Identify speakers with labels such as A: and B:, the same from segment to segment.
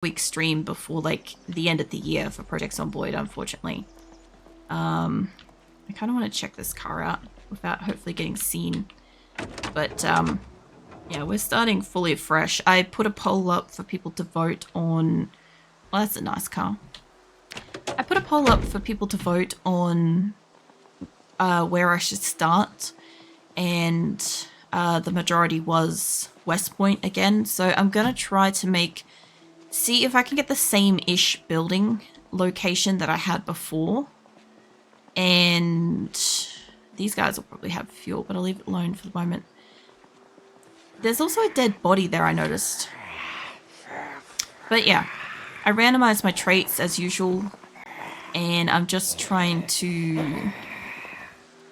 A: week stream before like the end of the year for Project Zomboid, unfortunately. I kind of want to check this car out without hopefully getting seen. But yeah, we're starting fully fresh. I put a poll up for people to vote on... Oh, that's a nice car. I put a poll up for people to vote on where I should start. And the majority was West Point again. So I'm going to try to see if I can get the same-ish building location that I had before. And these guys will probably have fuel, but I'll leave it alone for the moment. There's also a dead body there, I noticed. But yeah, I randomized my traits as usual, and I'm just trying to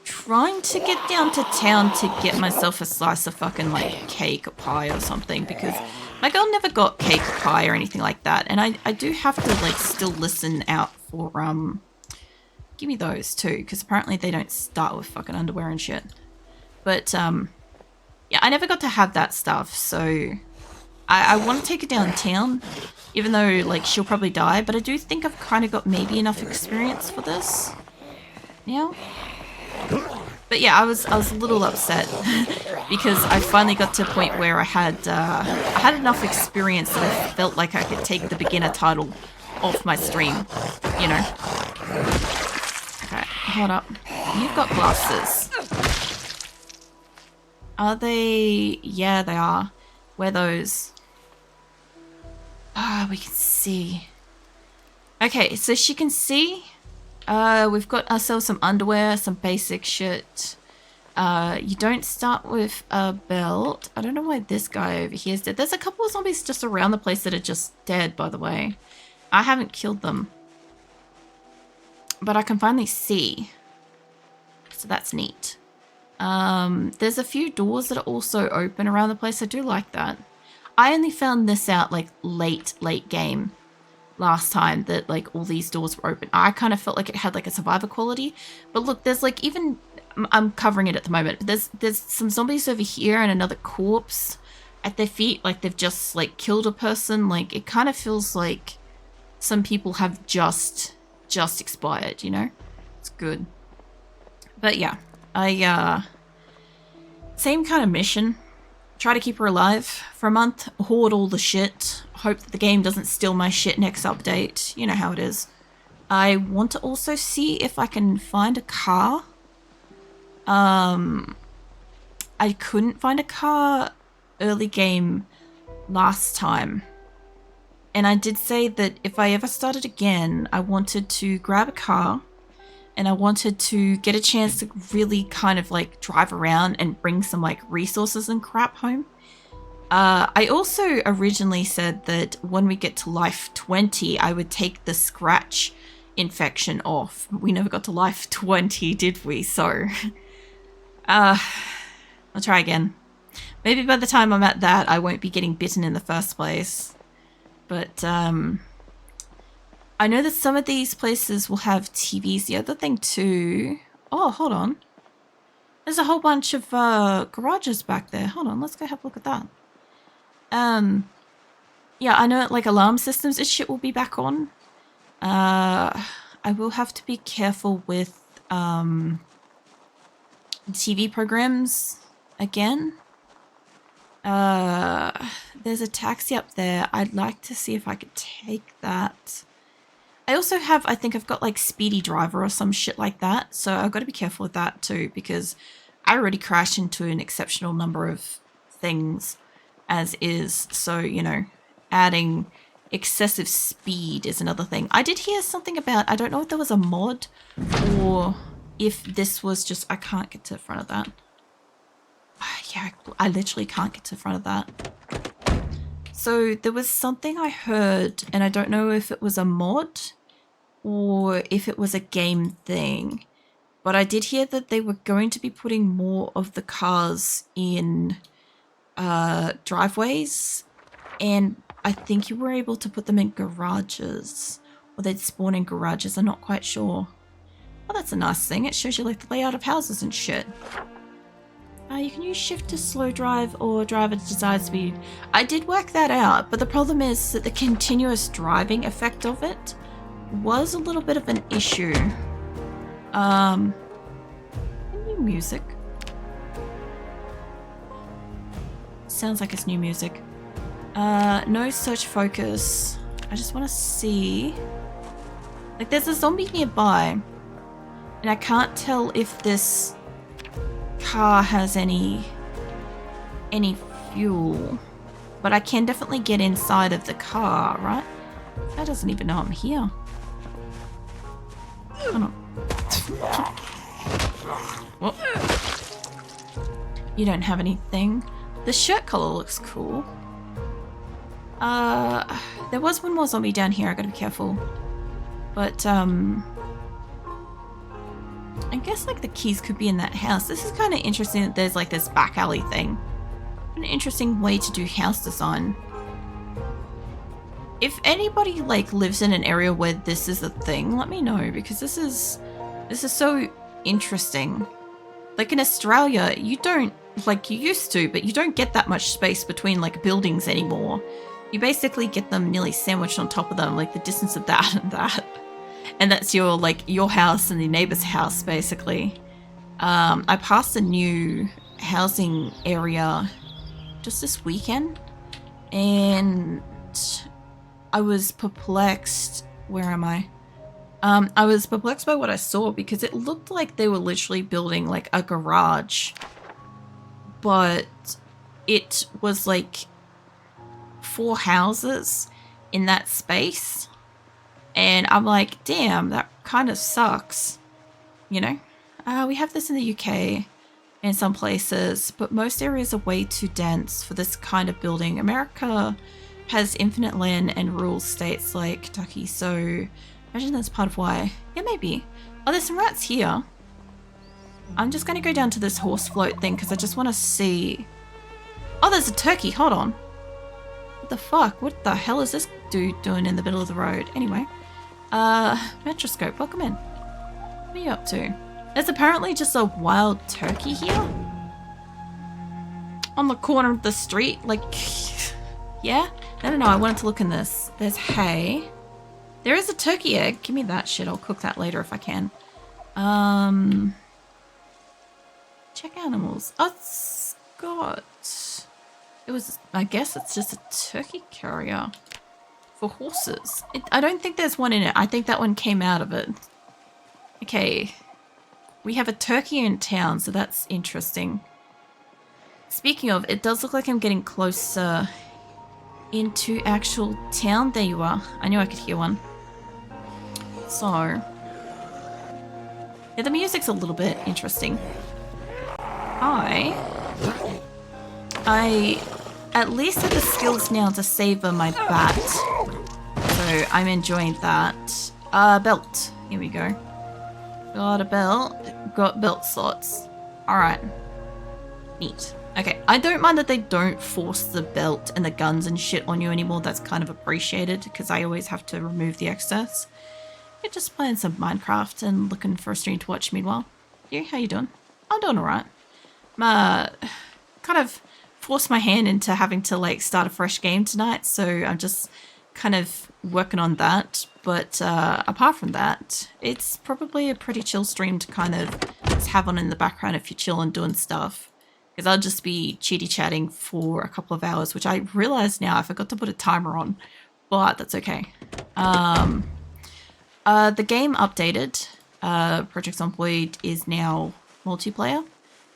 A: get down to town to get myself a slice of fucking like cake or pie or something, because my girl never got cake or pie or anything like that, and I do have to like still listen out for give me those too, because apparently they don't start with fucking underwear and shit. But yeah, I never got to have that stuff, so I want to take her downtown, even though like she'll probably die, but I do think I've kind of got maybe enough experience for this now. But yeah, I was a little upset because I finally got to a point where I had enough experience that I felt like I could take the beginner title off my stream, you know. Okay, hold up. You've got glasses. Are they? Yeah, they are. Wear those. Ah, we can see. Okay, so she can see. We've got ourselves some underwear, some basic shit. You don't start with a belt. I don't know why this guy over here is dead. There's a couple of zombies just around the place that are just dead, by the way. I haven't killed them. But I can finally see. So that's neat. There's a few doors that are also open around the place. I do like that. I only found this out like late game last time, that like all these doors were open. I kind of felt like it had like a survivor quality. But look, there's like even... I'm covering it at the moment. There's some zombies over here and another corpse at their feet. Like they've just like killed a person. Like it kind of feels like some people have just expired, you know? It's good. But yeah, same kind of mission. Try to keep her alive for a month, hoard all the shit, hope that the game doesn't steal my shit next update. You know how it is. I want to also see if I can find a car. I couldn't find a car early game last time. And I did say that if I ever started again, I wanted to grab a car and I wanted to get a chance to really kind of like drive around and bring some like resources and crap home. I also originally said that when we get to life 20, I would take the scratch infection off. We never got to life 20, did we? So, I'll try again. Maybe by the time I'm at that, I won't be getting bitten in the first place. But, I know that some of these places will have TVs. The other thing too... Oh, hold on. There's a whole bunch of garages back there. Hold on, let's go have a look at that. Yeah, I know like alarm systems and shit will be back on. I will have to be careful with TV programs again. There's a taxi up there. I'd like to see if I could take that. I also have, I think I've got like Speedy Driver or some shit like that. So I've got to be careful with that too, because I already crashed into an exceptional number of things as is. So, you know, adding excessive speed is another thing. I did hear something about, I don't know if there was a mod or if this was just, I can't get to the front of that. Yeah, I literally can't get to the front of that. So there was something I heard, and I don't know if it was a mod or if it was a game thing, but I did hear that they were going to be putting more of the cars in driveways, and I think you were able to put them in garages, or they'd spawn in garages. I'm not quite sure. Well, that's a nice thing. It shows you like the layout of houses and shit. You can use shift to slow drive or drive at desired speed. I did work that out, but the problem is that the continuous driving effect of it was a little bit of an issue. New music. Sounds like it's new music. No search focus. I just want to see. Like, there's a zombie nearby, and I can't tell if this car has any fuel, but I can definitely get inside of the car, right? That doesn't even know I'm here. Hold on. What? You don't have anything. The shirt color looks cool. There was one more zombie down here. I gotta be careful. But I guess like the keys could be in that house. This is kind of interesting that there's like this back alley thing. An interesting way to do house design. If anybody like lives in an area where this is a thing, let me know, because this is so interesting. Like in Australia, you don't, like you used to, but you don't get that much space between like buildings anymore. You basically get them nearly sandwiched on top of them, like the distance of that and that. And that's your like your house and your neighbor's house basically. I passed a new housing area just this weekend, and I was perplexed. Where am I? I was perplexed by what I saw, because it looked like they were literally building like a garage, but it was like 4 houses in that space. And I'm like, damn, that kind of sucks, you know? We have this in the UK in some places, but most areas are way too dense for this kind of building. America has infinite land and rural states like Kentucky, so imagine that's part of why. Yeah, maybe. Oh, there's some rats here. I'm just going to go down to this horse float thing because I just want to see. Oh, there's a turkey. Hold on. What the fuck? What the hell is this dude doing in the middle of the road? Anyway. Metroscope, welcome in. What are you up to? There's apparently just a wild turkey here. On the corner of the street. Like, yeah? No, I wanted to look in this. There's hay. There is a turkey egg. Give me that shit. I'll cook that later if I can. Check animals. Oh, it's got... It was... I guess it's just a turkey carrier. For horses. I don't think there's one in it. I think that one came out of it. Okay. We have a turkey in town, so that's interesting. Speaking of, it does look like I'm getting closer into actual town. There you are. I knew I could hear one. So. Yeah, the music's a little bit interesting. I at least have the skills now to savor my bat. So I'm enjoying that. Belt. Here we go. Got a belt. Got belt slots. Alright. Neat. Okay, I don't mind that they don't force the belt and the guns and shit on you anymore. That's kind of appreciated, because I always have to remove the excess. You're just playing some Minecraft and looking for a stream to watch meanwhile. You, how you doing? I'm doing alright. Kind of forced my hand into having to like start a fresh game tonight, so I'm just kind of working on that. But apart from that, it's probably a pretty chill stream to kind of just have on in the background if you're chilling doing stuff, because I'll just be chitty chatting for a couple of hours, which I realize now I forgot to put a timer on, but that's okay. The game updated. Project Zomboid is now multiplayer,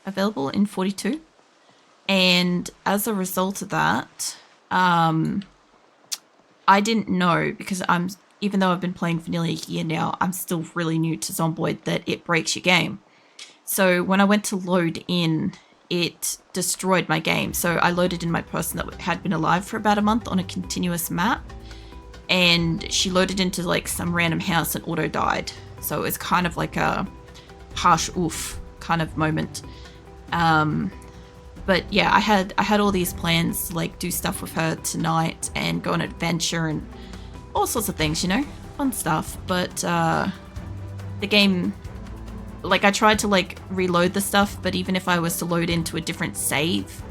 A: available in 42. And as a result of that, I didn't know, because even though I've been playing for nearly a year now, I'm still really new to Zomboid, that it breaks your game. So when I went to load in, it destroyed my game. So I loaded in my person that had been alive for about a month on a continuous map, and she loaded into like some random house and auto died. So it was kind of like a harsh oof kind of moment. But yeah, I had all these plans to like do stuff with her tonight and go on an adventure and all sorts of things, you know, fun stuff. But the game like I tried to like reload the stuff, but even if I was to load into a different save,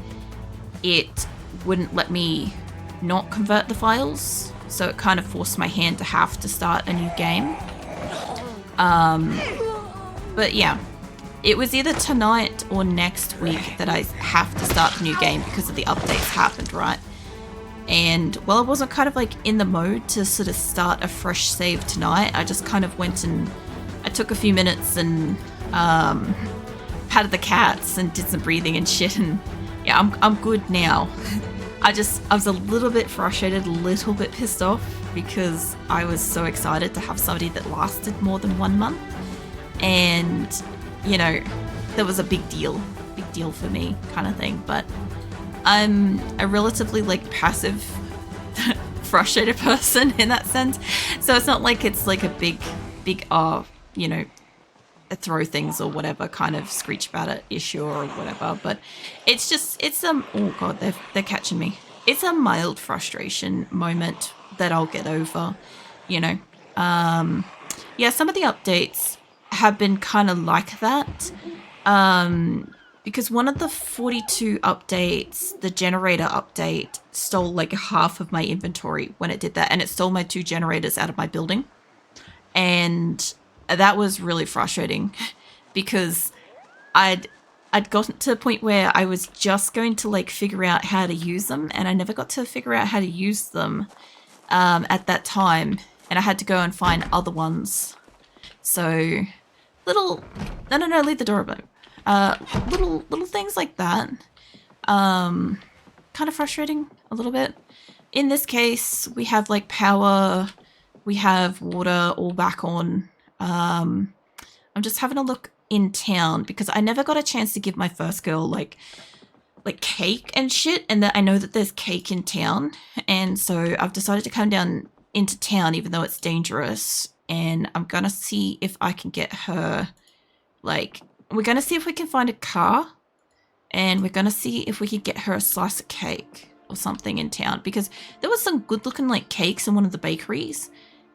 A: it wouldn't let me not convert the files. So it kind of forced my hand to have to start a new game. But yeah, it was either tonight or next week that I have to start the new game because of the updates happened, right? And while I wasn't kind of like in the mode to sort of start a fresh save tonight, I just kind of went and I took a few minutes and patted the cats and did some breathing and shit, and yeah, I'm good now. I was a little bit frustrated, a little bit pissed off because I was so excited to have somebody that lasted more than 1 month, and you know, that was a big deal for me kind of thing. But I'm a relatively like passive frustrated person in that sense, so it's not like it's like a big you know, throw things or whatever kind of screech about it issue or whatever. But it's oh god, they're catching me. It's a mild frustration moment that I'll get over, you know. Yeah, some of the updates have been kind of like that, because one of the 42 updates, the generator update, stole like half of my inventory when it did that, and it stole my 2 generators out of my building. And that was really frustrating because I'd gotten to a point where I was just going to like figure out how to use them, and I never got to figure out how to use them at that time, and I had to go and find other ones. So no, leave the door open. Little things like that. Kind of frustrating a little bit. In this case, we have like power, we have water all back on. I'm just having a look in town because I never got a chance to give my first girl like cake and shit, and that I know that there's cake in town, and so I've decided to come down into town even though it's dangerous, and I'm gonna see if I can get her, like, we're gonna see if we can find a car, and we're gonna see if we could get her a slice of cake or something in town, because there was some good looking like cakes in one of the bakeries,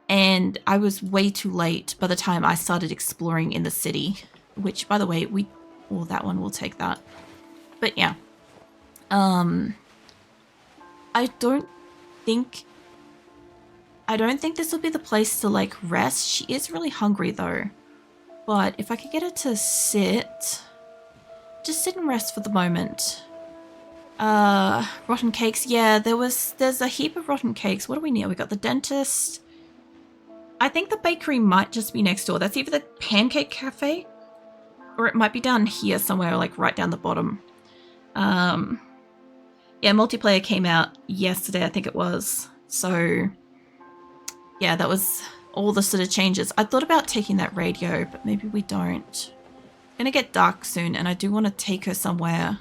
A: and I was way too late by the time I started exploring in the city, which, by the way, that one, we'll take that. But yeah, I don't think this will be the place to like rest. She is really hungry though, but if I could get her to just sit and rest for the moment. Rotten cakes. Yeah, there's a heap of rotten cakes. What do we need? We got the dentist. I think the bakery might just be next door. That's either the Pancake Cafe or it might be down here somewhere, like right down the bottom. Yeah, multiplayer came out yesterday, I think it was. So yeah, that was all the sort of changes. I thought about taking that radio, but maybe we don't. It's gonna get dark soon, and I do want to take her somewhere.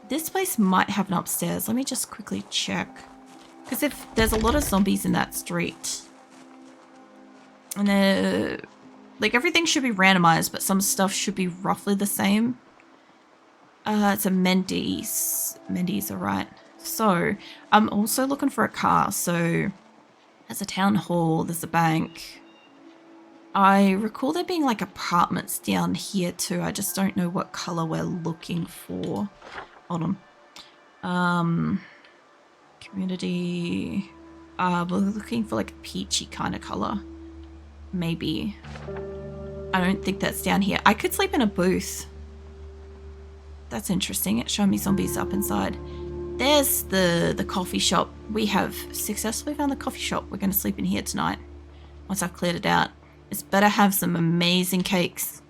A: This place might have an upstairs. Let me just quickly check. Because if there's a lot of zombies in that street, and like everything should be randomized, but some stuff should be roughly the same. It's a Mendy's. Mendy's, alright. So I'm also looking for a car. So there's a town hall, there's a bank. I recall there being like apartments down here too. I just don't know what color we're looking for. Hold on. Community. We're looking for like a peachy kind of color. Maybe. I don't think that's down here. I could sleep in a booth. That's interesting. It's showing me zombies up inside. There's the coffee shop. We have successfully found the coffee shop. We're going to sleep in here tonight. Once I've cleared it out. It's better have some amazing cakes.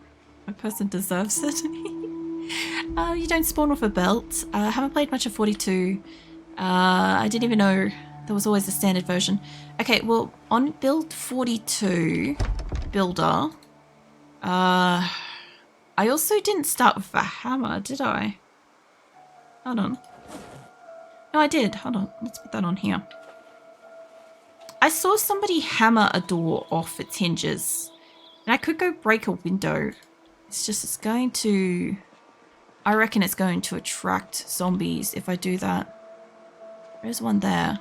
A: A person deserves it. You don't spawn with a belt. I haven't played much of 42. I didn't even know there was always a standard version. Okay, well, on build 42, builder, I also didn't start with a hammer, did I? Hold on. No, I did. Hold on. Let's put that on here. I saw somebody hammer a door off its hinges. And I could go break a window. It's going to... I reckon it's going to attract zombies if I do that. There's one there.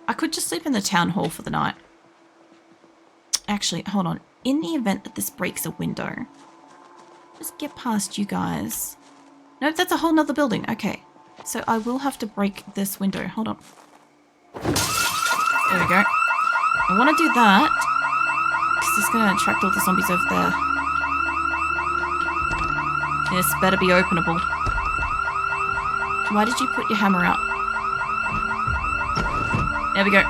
A: I could just sleep in the town hall for the night. Actually, hold on. In the event that this breaks a window, just get past you guys. Nope, that's a whole nother building. Okay. So I will have to break this window. Hold on. There we go. I want to do that because it's going to attract all the zombies over there. This better be openable. Why did you put your hammer out? There we go.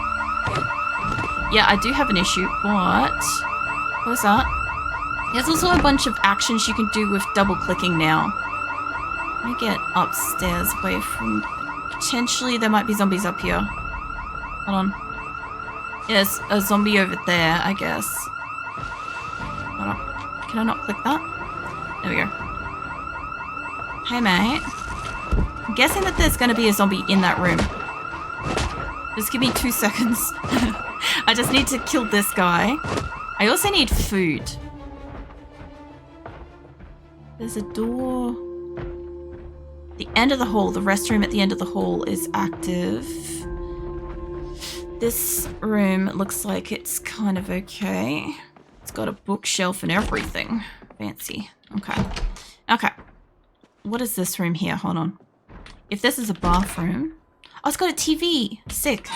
A: Yeah, I do have an issue, but... What's that? There's also a bunch of actions you can do with double clicking now. Let me get upstairs away from... Potentially there might be zombies up here. Hold on. There's a zombie over there, I guess. Hold on. Can I not click that? There we go. Hey, mate. I'm guessing that there's going to be a zombie in that room. Just give me 2 seconds. I just need to kill this guy. I also need food. There's a door. The end of the hall, the restroom at the end of the hall is active. This room looks like it's kind of okay. It's got a bookshelf and everything. Fancy. Okay. Okay. What is this room here? Hold on. If this is a bathroom... Oh, it's got a TV. Sick.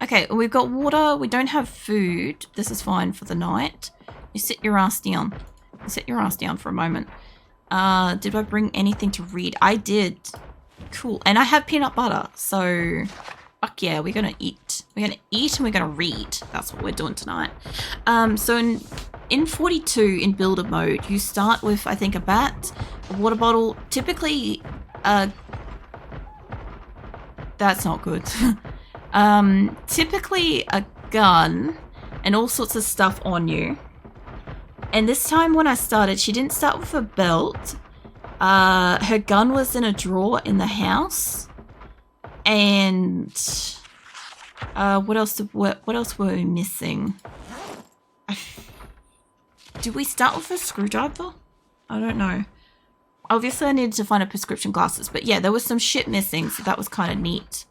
A: Okay, we've got water. We don't have food. This is fine for the night. You sit your ass down. You sit your ass down for a moment. Did I bring anything to read? I did. Cool. And I have peanut butter. So, fuck yeah, we're going to eat. We're going to eat and we're going to read. That's what we're doing tonight. So in 42, in builder mode, you start with, I think, a bat, a water bottle, typically, that's not good. Typically a gun and all sorts of stuff on you. And this time when I started, she didn't start with a belt. Her gun was in a drawer in the house. And what else were we missing? Did we start with a screwdriver? I don't know. Obviously I needed to find a prescription glasses, but yeah, there was some shit missing, so that was kind of neat.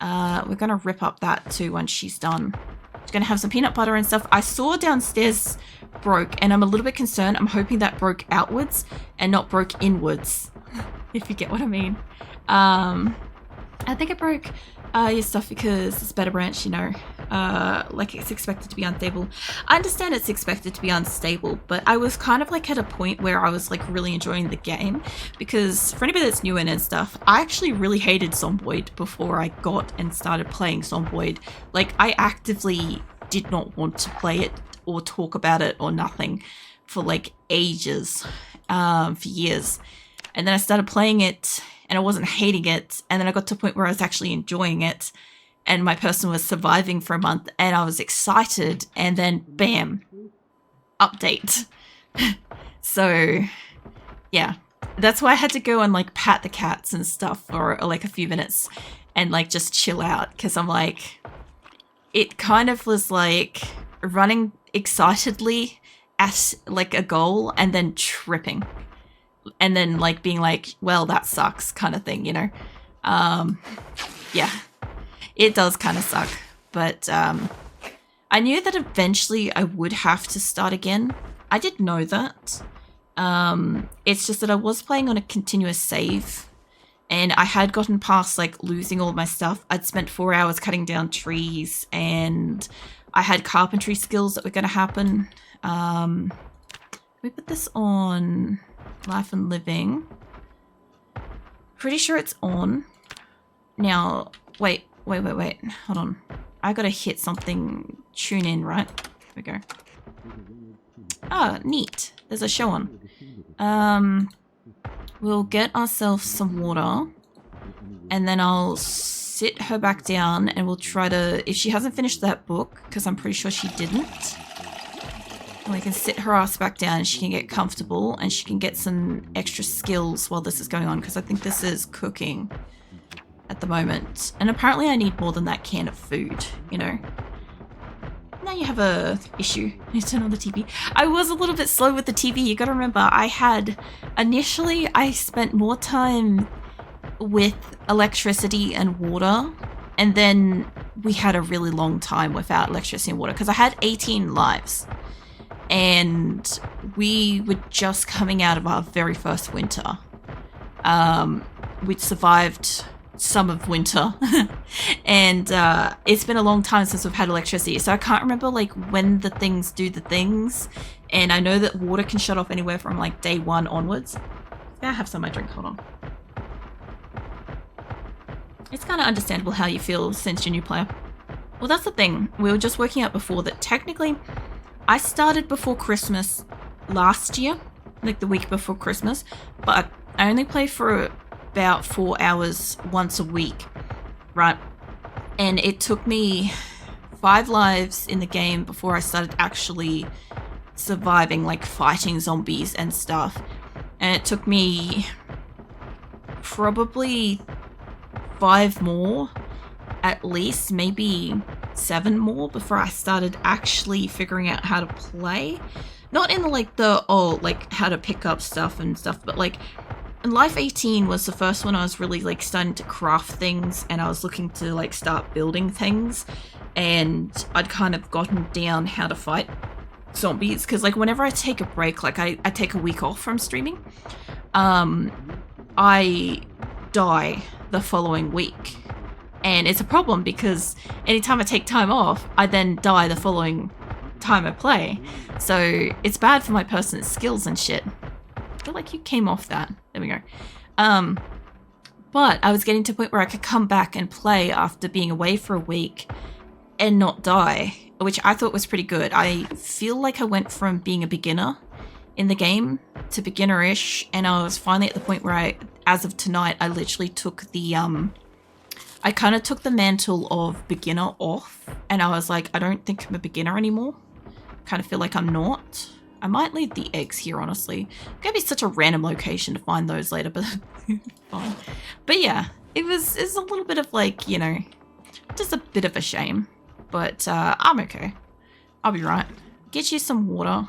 A: We're gonna rip up that too once she's done. She's gonna have some peanut butter and stuff. I saw downstairs broke, and I'm a little bit concerned. I'm hoping that broke outwards and not broke inwards, if you get what I mean. I think it broke your stuff because it's better branch, you know. Like it's expected to be unstable. I understand it's expected to be unstable, but I was kind of like at a point where I was like really enjoying the game, because for anybody that's new in and stuff, I actually really hated Zomboid before I got and started playing Zomboid. Like I actively did not want to play it or talk about it or nothing for like ages, for years. And then I started playing it and I wasn't hating it. And then I got to a point where I was actually enjoying it. And my person was surviving for a month and I was excited. And then bam, update. So yeah, that's why I had to go and like pat the cats and stuff for like a few minutes and like just chill out. Cause I'm like, it kind of was like running excitedly at like a goal and then tripping. And then like being like, well, that sucks kind of thing, you know? Yeah, it does kind of suck. But I knew that eventually I would have to start again. I did know that. It's just that I was playing on a continuous save. And I had gotten past like losing all my stuff. I'd spent 4 hours cutting down trees and I had carpentry skills that were going to happen. Let me put this on Life and Living. Pretty sure it's on. Now, wait. Hold on. I gotta hit something. Tune in, right? There we go. Oh, neat. There's a show on. We'll get ourselves some water. And then I'll sit her back down and we'll try to... If she hasn't finished that book, because I'm pretty sure she didn't... We can sit her ass back down and she can get comfortable and she can get some extra skills while this is going on, because I think this is cooking at the moment. And apparently I need more than that can of food, you know. Now you have a issue. You turn on the TV. I was a little bit slow with the TV. You gotta remember, initially I spent more time with electricity and water, and then we had a really long time without electricity and water because I had 18 lives. And we were just coming out of our very first winter. We'd survived some of winter. And it's been a long time since we've had electricity. So I can't remember like when the things do the things. And I know that water can shut off anywhere from like day 1 onwards. Yeah, I have some of my drink, hold on. It's kind of understandable how you feel since you're a new player. Well, that's the thing. We were just working out before that technically I started before Christmas last year, like the week before Christmas, but I only play for about 4 hours once a week, right? And it took me 5 lives in the game before I started actually surviving, like fighting zombies and stuff. And it took me probably 5 more, at least, maybe 7 more before I started actually figuring out how to play. Not in like like how to pick up stuff and stuff, but like in Life 18 was the first one I was really like starting to craft things, and I was looking to like start building things, and I'd kind of gotten down how to fight zombies because like whenever I take a break, like I take a week off from streaming, I die the following week. And it's a problem because anytime I take time off, I then die the following time I play. So it's bad for my person's skills and shit. I feel like you came off that. There we go. But I was getting to a point where I could come back and play after being away for a week and not die, which I thought was pretty good. I feel like I went from being a beginner in the game to beginner-ish, and I was finally at the point where as of tonight, I literally took the, I kind of took the mantle of beginner off, and I was like, I don't think I'm a beginner anymore. Kind of feel like I'm not. I might leave the eggs here, honestly. It's gonna be such a random location to find those later, but fine. But yeah, it's a little bit of like, you know, just a bit of a shame. But I'm okay. I'll be right. Get you some water.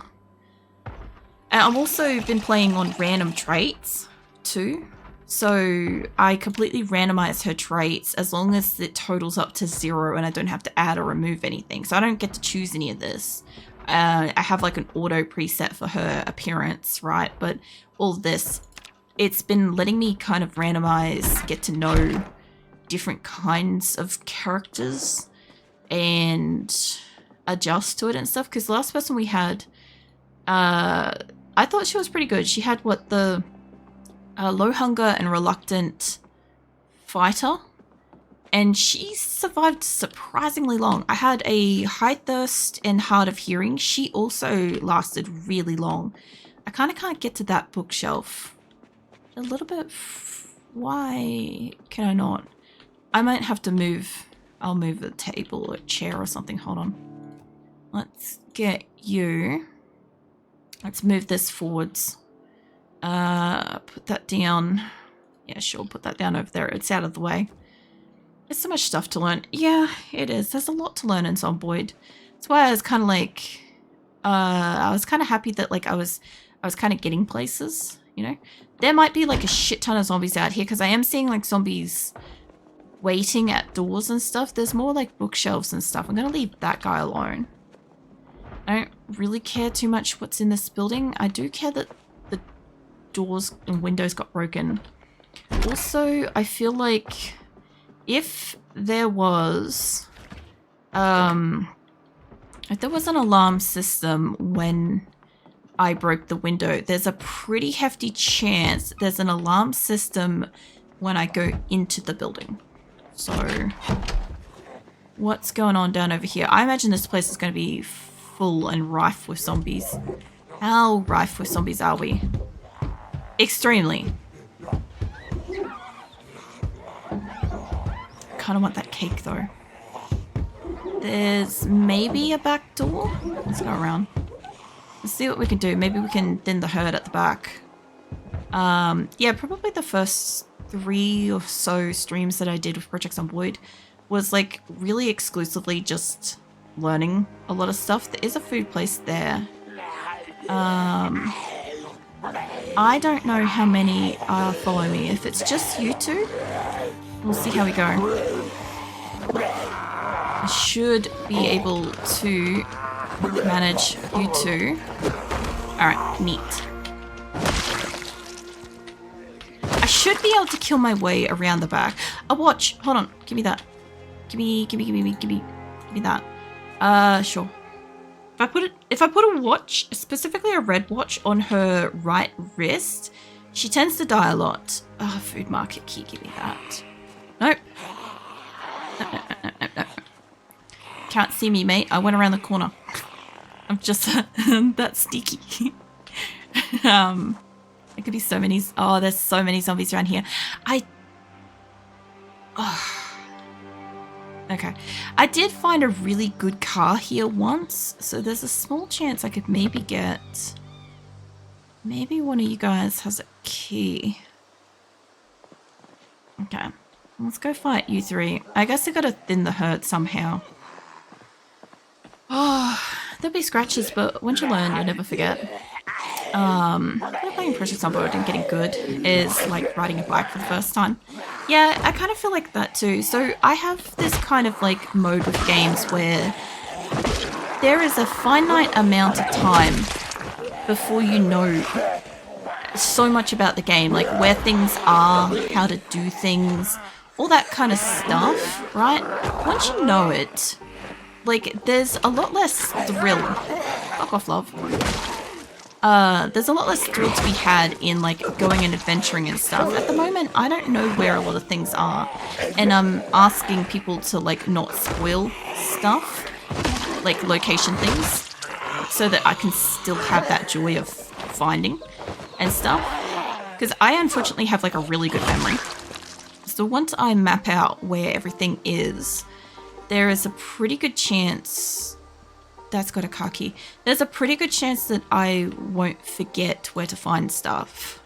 A: And I've also been playing on random traits too. So I completely randomize her traits as long as it totals up to 0 and I don't have to add or remove anything. So I don't get to choose any of this. I have like an auto preset for her appearance, right? But all this, it's been letting me kind of randomize, get to know different kinds of characters and adjust to it and stuff. Because the last person we had, I thought she was pretty good. She had what, the low hunger and reluctant fighter, and she survived surprisingly long. I had a high thirst and hard of hearing. She also lasted really long. I kind of can't get to that bookshelf. A little bit. Why can I not? I might have to move. I'll move a table or a chair or something. Hold on. Let's get you. Let's move this forwards. Put that down. Yeah, sure, put that down over there. It's out of the way. There's so much stuff to learn. Yeah, it is. There's a lot to learn in Zomboid. That's why I was kind of like, I was kind of happy that like I was kind of getting places, you know? There might be like a shit ton of zombies out here because I am seeing like zombies waiting at doors and stuff. There's more like bookshelves and stuff. I'm going to leave that guy alone. I don't really care too much what's in this building. I do care that the doors and windows got broken. Also, I feel like if there was an alarm system when I broke the window, there's a pretty hefty chance there's an alarm system when I go into the building. So what's going on down over here? I imagine this place is going to be full and rife with zombies. How rife with zombies are we? Extremely. Kind of want that cake though. There's maybe a back door. Let's go around. Let's see what we can do. Maybe we can thin the herd at the back. Yeah, probably the first 3 or so streams that I did with Project Zomboid was like really exclusively just learning a lot of stuff. There is a food place there. I don't know how many follow me. If it's just you two, we'll see how we go. I should be able to manage you two. Alright, neat. I should be able to kill my way around the back. A watch. Hold on. Give me that. Give me that. Sure. If I put a watch, specifically a red watch, on her right wrist, she tends to die a lot. Food market key. Give me that. Nope. No. Can't see me, mate. I went around the corner. I'm just that sneaky. There could be so many. Oh, there's so many zombies around here. Okay. I did find a really good car here once, so there's a small chance I could maybe get. Maybe one of you guys has a key. Okay. Let's go fight you three. I guess I gotta thin the herd somehow. Oh, there'll be scratches, but once you learn, you'll never forget. Playing Project Zomboid and getting good is like riding a bike for the first time. Yeah, I kind of feel like that too. So I have this kind of like mode with games where there is a finite amount of time before you know so much about the game, like where things are, how to do things, all that kind of stuff, right? Once you know it, like there's a lot less thrill. Fuck off, love. There's a lot less thrill to be had in like going and adventuring and stuff. At the moment, I don't know where a lot of things are, and I'm asking people to like not spoil stuff, like location things, so that I can still have that joy of finding and stuff. Because I unfortunately have like a really good memory. So once I map out where everything is, there is a pretty good chance. That's got a car key. There's a pretty good chance that I won't forget where to find stuff.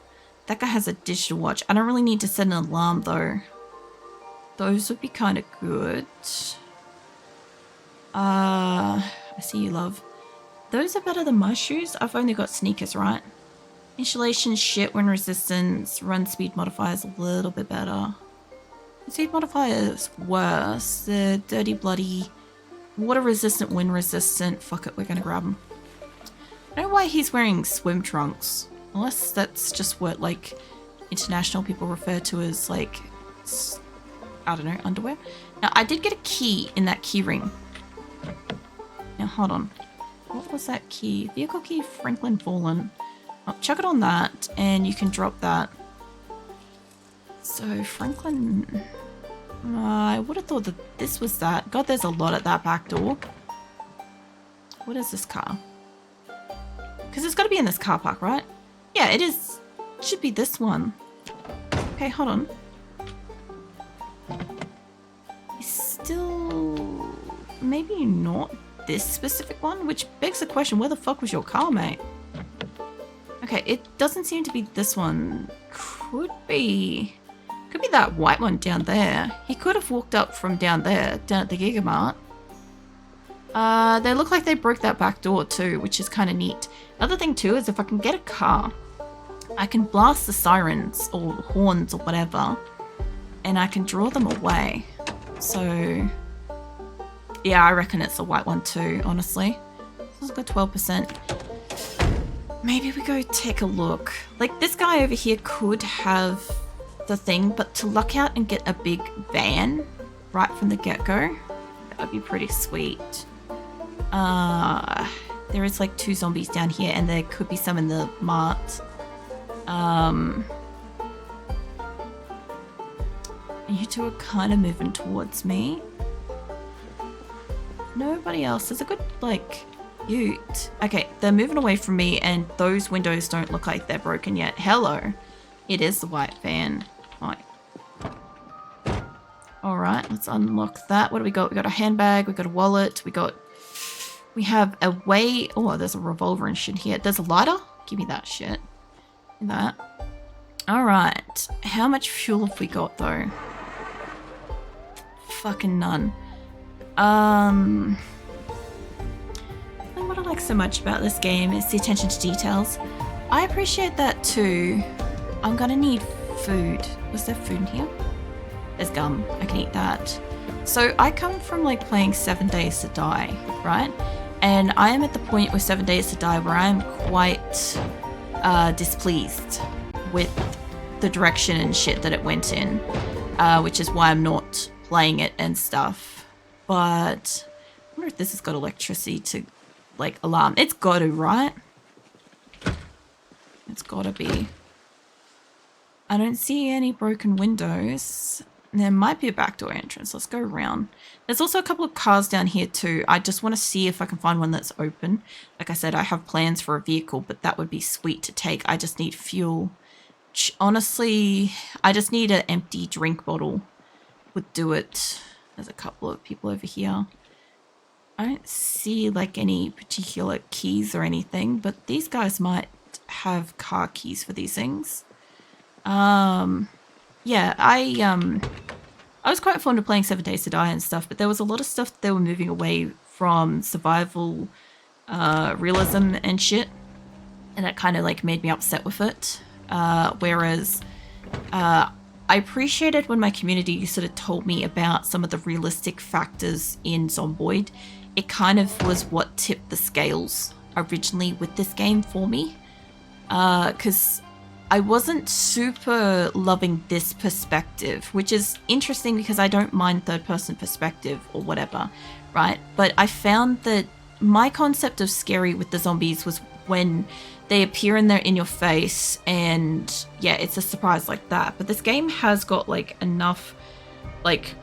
A: That guy has a digital watch. I don't really need to set an alarm though. Those would be kind of good. I see you, love. Those are better than my shoes. I've only got sneakers, right? Insulation, shit, wind resistance, run speed modifier is a little bit better. Speed modifier is worse. The dirty, bloody... water resistant, wind resistant. Fuck it, we're gonna grab him. I don't know why he's wearing swim trunks. Unless that's just what, like, international people refer to as, like, I don't know, underwear. Now, I did get a key in that key ring. Now, hold on. What was that key? Vehicle key, Franklin Fallen. I'll chuck it on that, and you can drop that. So, Franklin... I would have thought that this was that. God, there's a lot at that back door. What is this car? Because it's got to be in this car park, right? Yeah, it is. It should be this one. Okay, hold on. It's still... maybe not this specific one, which begs the question, where the fuck was your car, mate? Okay, it doesn't seem to be this one. Could be that white one down there. He could have walked up from down there, down at the Gigamart. They look like they broke that back door too, which is kind of neat. Another thing too is if I can get a car, I can blast the sirens or horns or whatever, and I can draw them away. So, yeah, I reckon it's a white one too, honestly. This has got 12%. Maybe we go take a look. Like, this guy over here could have the thing, but to luck out and get a big van right from the get-go, that would be pretty sweet. There is like 2 zombies down here, and there could be some in the mart. You two are kind of moving towards me. Nobody else. There's a good, like, ute. Okay, they're moving away from me, and those windows don't look like they're broken yet. Hello. It is the white van. Right. Alright, let's unlock that. What do we got? We got a handbag, we got a wallet, we have a way... oh, there's a revolver and shit here. There's a lighter? Give me that shit. That. Alright. How much fuel have we got, though? Fucking none. What I like so much about this game is the attention to details. I appreciate that too. I'm gonna need food. Was there food in here? There's gum. I can eat that. So I come from like playing 7 Days to Die, right? And I am at the point with 7 Days to Die where I'm quite displeased with the direction and shit that it went in, which is why I'm not playing it and stuff. But I wonder if this has got electricity to like alarm. It's got to, right? It's gotta be. I don't see any broken windows. There might be a backdoor entrance. Let's go around. There's also a couple of cars down here too. I just want to see if I can find one that's open. Like I said, I have plans for a vehicle, but that would be sweet to take. I just need fuel. Honestly, I just need an empty drink bottle. Would do it. There's a couple of people over here. I don't see like any particular keys or anything, but these guys might have car keys for these things. Yeah, I was quite fond of playing 7 Days to Die and stuff, but there was a lot of stuff that they were moving away from survival realism and shit, and that kind of like made me upset with it. Whereas I appreciated when my community sort of told me about some of the realistic factors in Zomboid. It kind of was what tipped the scales originally with this game for me, because I wasn't super loving this perspective, which is interesting because I don't mind third-person perspective or whatever, right? But I found that my concept of scary with the zombies was when they appear in your face, and yeah, it's a surprise like that. But this game has got like enough like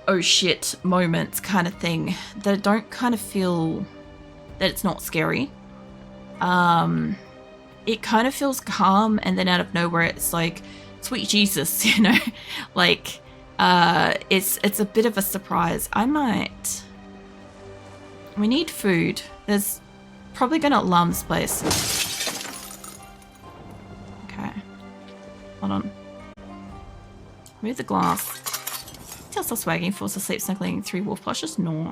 A: oh shit moments kind of thing that I don't kind of feel that it's not scary. It kind of feels calm, and then out of nowhere it's like, sweet Jesus, you know? Like, it's a bit of a surprise. We need food. There's probably gonna alarm this place. Okay. Hold on. Move the glass. Tell us swagging, falls asleep, snuggling 3 wolf plushes? No.